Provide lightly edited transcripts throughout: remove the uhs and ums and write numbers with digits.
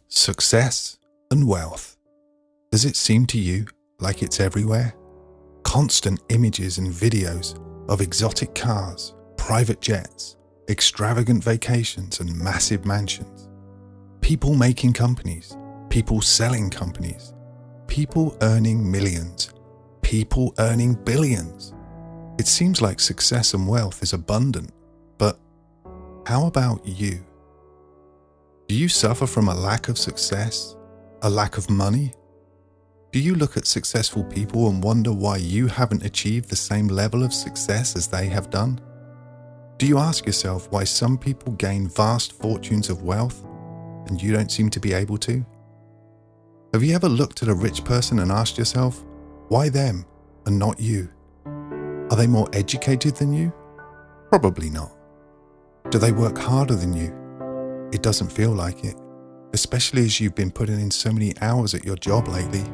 Success and wealth. Does it seem to you like it's everywhere? Constant images and videos of exotic cars, private jets, extravagant vacations and massive mansions. People making companies, people selling companies, people earning millions, people earning billions. It seems like success and wealth is abundant, but how about you? Do you suffer from a lack of success? A lack of money? Do you look at successful people and wonder why you haven't achieved the same level of success as they have done? Do you ask yourself why some people gain vast fortunes of wealth and you don't seem to be able to? Have you ever looked at a rich person and asked yourself, why them and not you? Are they more educated than you? Probably not. Do they work harder than you? It doesn't feel like it, especially as you've been putting in so many hours at your job lately.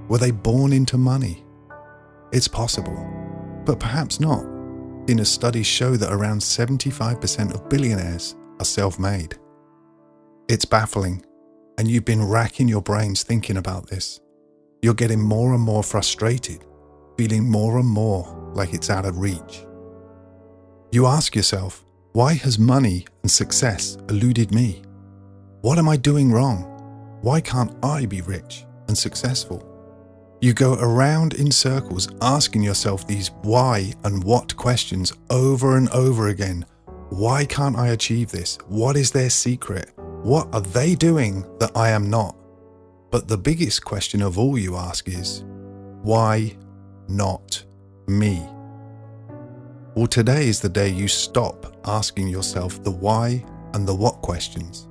Were they born into money? It's possible, but perhaps not. Studies show that around 75% of billionaires are self-made. It's baffling, and you've been racking your brains thinking about this. You're getting more and more frustrated, feeling more and more like it's out of reach. You ask yourself, why has money and success eluded me? What am I doing wrong? Why can't I be rich and successful? You go around in circles asking yourself these why and what questions over and over again. Why can't I achieve this? What is their secret? What are they doing that I am not? But the biggest question of all you ask is, why not me? Well, today is the day you stop asking yourself the why and the what questions.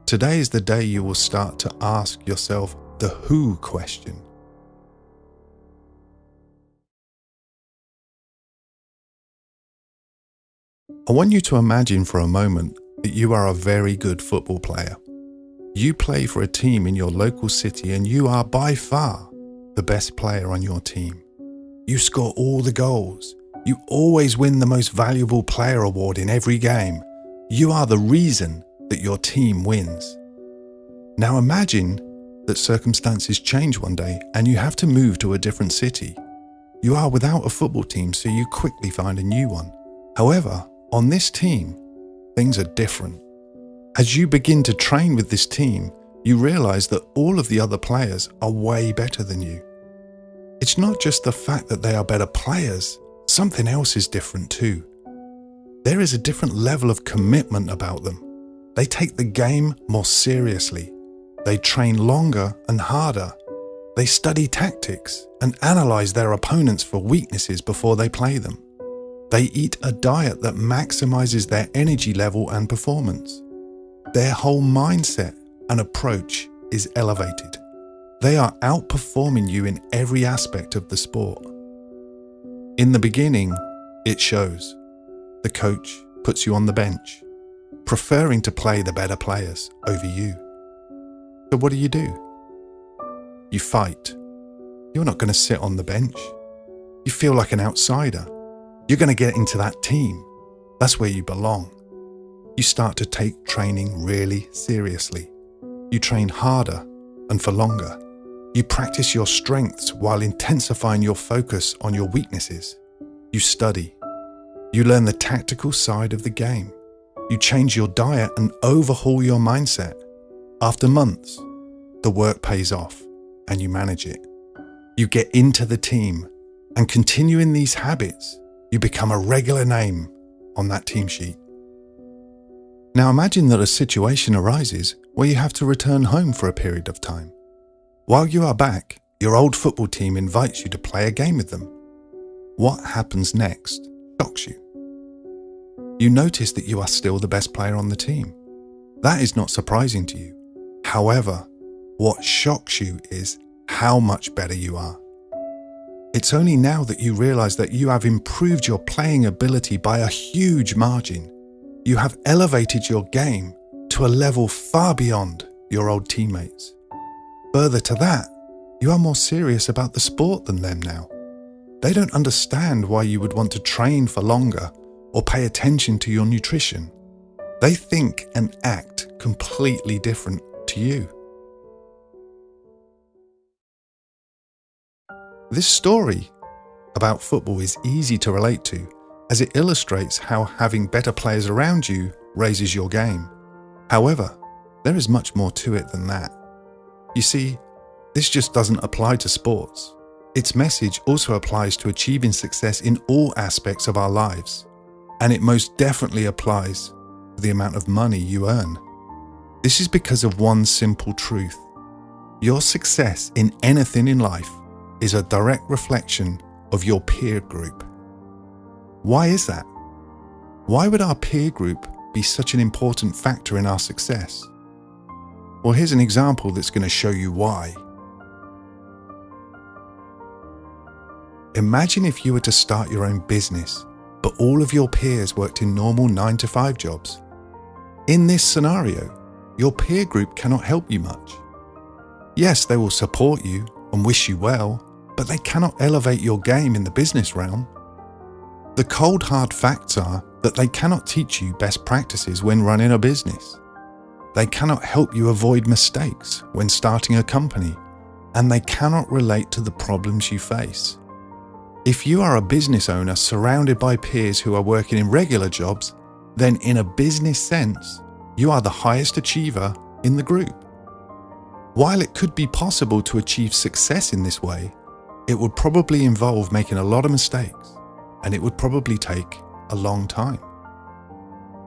Today is the day you will start to ask yourself the who question. I want you to imagine for a moment that you are a very good football player. You play for a team in your local city and you are by far the best player on your team. You score all the goals. You always win the most valuable player award in every game. You are the reason that your team wins. Now imagine that circumstances change one day and you have to move to a different city. You are without a football team, so you quickly find a new one. However, on this team, things are different. As you begin to train with this team, you realize that all of the other players are way better than you. It's not just the fact that they are better players. Something else is different too. There is a different level of commitment about them. They take the game more seriously. They train longer and harder. They study tactics and analyze their opponents for weaknesses before they play them. They eat a diet that maximizes their energy level and performance. Their whole mindset and approach is elevated. They are outperforming you in every aspect of the sport. In the beginning, it shows. The coach puts you on the bench, preferring to play the better players over you. So what do? You fight. You're not going to sit on the bench. You feel like an outsider. You're going to get into that team. That's where you belong. You start to take training really seriously. You train harder and for longer. You practice your strengths while intensifying your focus on your weaknesses. You study. You learn the tactical side of the game. You change your diet and overhaul your mindset. After months, the work pays off and you manage it. You get into the team and continuing these habits, you become a regular name on that team sheet. Now imagine that a situation arises where you have to return home for a period of time. While you are back, your old football team invites you to play a game with them. What happens next shocks you. You notice that you are still the best player on the team. That is not surprising to you. However, what shocks you is how much better you are. It's only now that you realize that you have improved your playing ability by a huge margin. You have elevated your game to a level far beyond your old teammates. Further to that, you are more serious about the sport than them now. They don't understand why you would want to train for longer or pay attention to your nutrition. They think and act completely different to you. This story about football is easy to relate to, as it illustrates how having better players around you raises your game. However, there is much more to it than that. You see, this just doesn't apply to sports. Its message also applies to achieving success in all aspects of our lives, and it most definitely applies to the amount of money you earn. This is because of one simple truth. Your success in anything in life is a direct reflection of your peer group. Why is that? Why would our peer group be such an important factor in our success? Well, here's an example that's going to show you why. Imagine if you were to start your own business, but all of your peers worked in normal 9-to-5 jobs. In this scenario, your peer group cannot help you much. Yes, they will support you and wish you well, but they cannot elevate your game in the business realm. The cold hard facts are that they cannot teach you best practices when running a business. They cannot help you avoid mistakes when starting a company, and they cannot relate to the problems you face. If you are a business owner surrounded by peers who are working in regular jobs, then in a business sense, you are the highest achiever in the group. While it could be possible to achieve success in this way, it would probably involve making a lot of mistakes, and it would probably take a long time.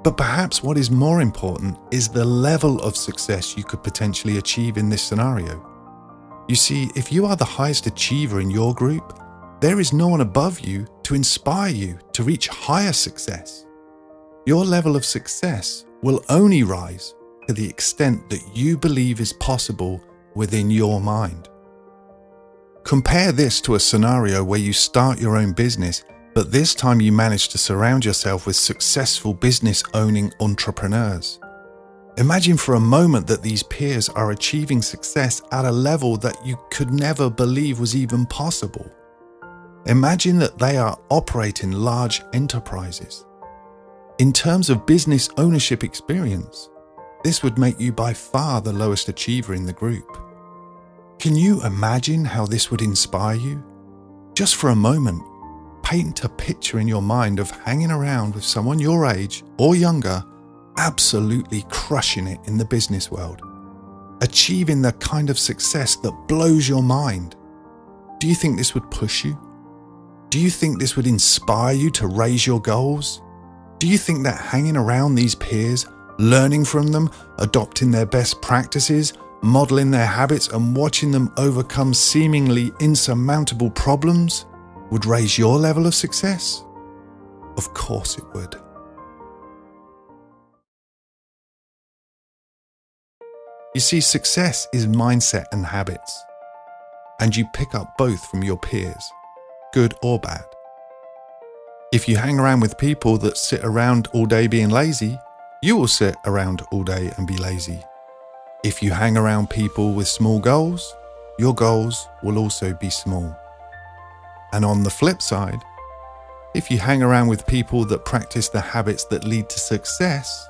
But perhaps what is more important is the level of success you could potentially achieve in this scenario. You see, if you are the highest achiever in your group, there is no one above you to inspire you to reach higher success. Your level of success will only rise to the extent that you believe is possible within your mind. Compare this to a scenario where you start your own business, but this time you manage to surround yourself with successful business-owning entrepreneurs. Imagine for a moment that these peers are achieving success at a level that you could never believe was even possible. Imagine that they are operating large enterprises. In terms of business ownership experience, this would make you by far the lowest achiever in the group. Can you imagine how this would inspire you? Just for a moment, paint a picture in your mind of hanging around with someone your age or younger, absolutely crushing it in the business world, achieving the kind of success that blows your mind. Do you think this would push you? Do you think this would inspire you to raise your goals? Do you think that hanging around these peers, learning from them, adopting their best practices, modeling their habits and watching them overcome seemingly insurmountable problems would raise your level of success? Of course it would. You see, success is mindset and habits, and you pick up both from your peers, good or bad. If you hang around with people that sit around all day being lazy, you will sit around all day and be lazy. If you hang around people with small goals, your goals will also be small. And on the flip side, if you hang around with people that practice the habits that lead to success,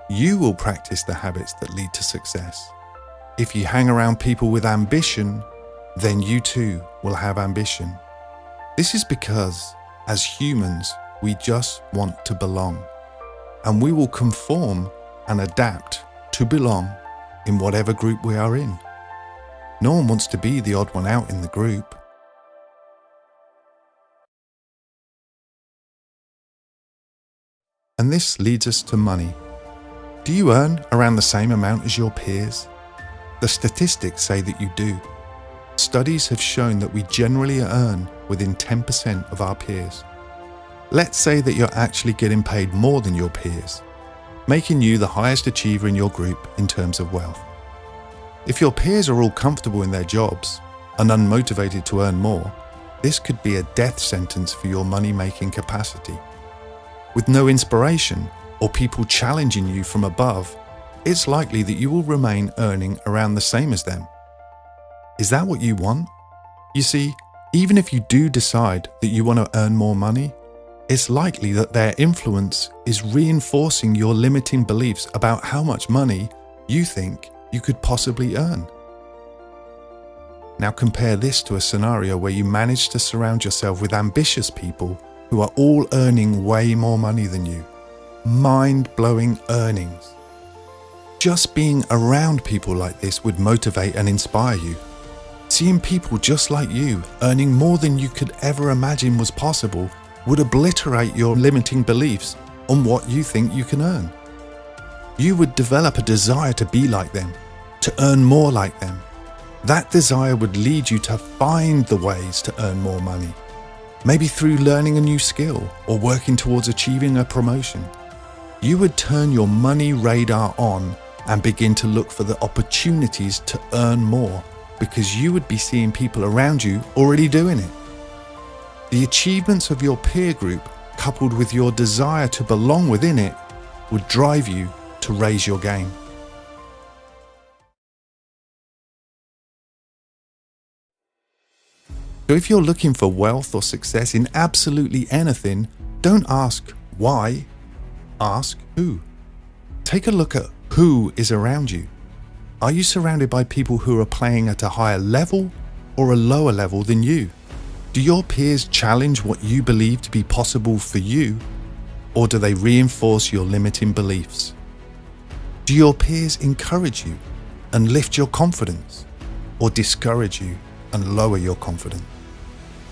you will practice the habits that lead to success. If you hang around people with ambition, then you too will have ambition. This is because, as humans, we just want to belong, and we will conform and adapt to belong in whatever group we are in. No one wants to be the odd one out in the group. And this leads us to money. Do you earn around the same amount as your peers? The statistics say that you do. Studies have shown that we generally earn within 10% of our peers. Let's say that you're actually getting paid more than your peers, making you the highest achiever in your group in terms of wealth. If your peers are all comfortable in their jobs and unmotivated to earn more, this could be a death sentence for your money-making capacity. With no inspiration or people challenging you from above, it's likely that you will remain earning around the same as them. Is that what you want? You see, even if you do decide that you want to earn more money, it's likely that their influence is reinforcing your limiting beliefs about how much money you think you could possibly earn. Now compare this to a scenario where you manage to surround yourself with ambitious people who are all earning way more money than you. Mind-blowing earnings. Just being around people like this would motivate and inspire you. Seeing people just like you earning more than you could ever imagine was possible would obliterate your limiting beliefs on what you think you can earn. You would develop a desire to be like them, to earn more like them. That desire would lead you to find the ways to earn more money, maybe through learning a new skill or working towards achieving a promotion. You would turn your money radar on and begin to look for the opportunities to earn more because you would be seeing people around you already doing it. The achievements of your peer group, coupled with your desire to belong within it, would drive you to raise your game. So if you're looking for wealth or success in absolutely anything, don't ask why, ask who. Take a look at who is around you. Are you surrounded by people who are playing at a higher level or a lower level than you? Do your peers challenge what you believe to be possible for you, or do they reinforce your limiting beliefs? Do your peers encourage you and lift your confidence, or discourage you and lower your confidence?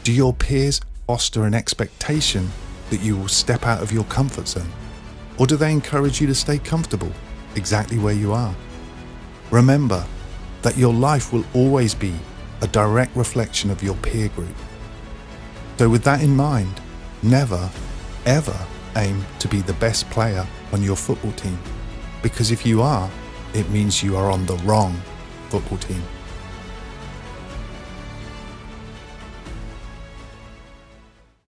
Do your peers foster an expectation that you will step out of your comfort zone, or do they encourage you to stay comfortable exactly where you are? Remember that your life will always be a direct reflection of your peer group. So with that in mind, never, ever aim to be the best player on your football team, because if you are, it means you are on the wrong football team.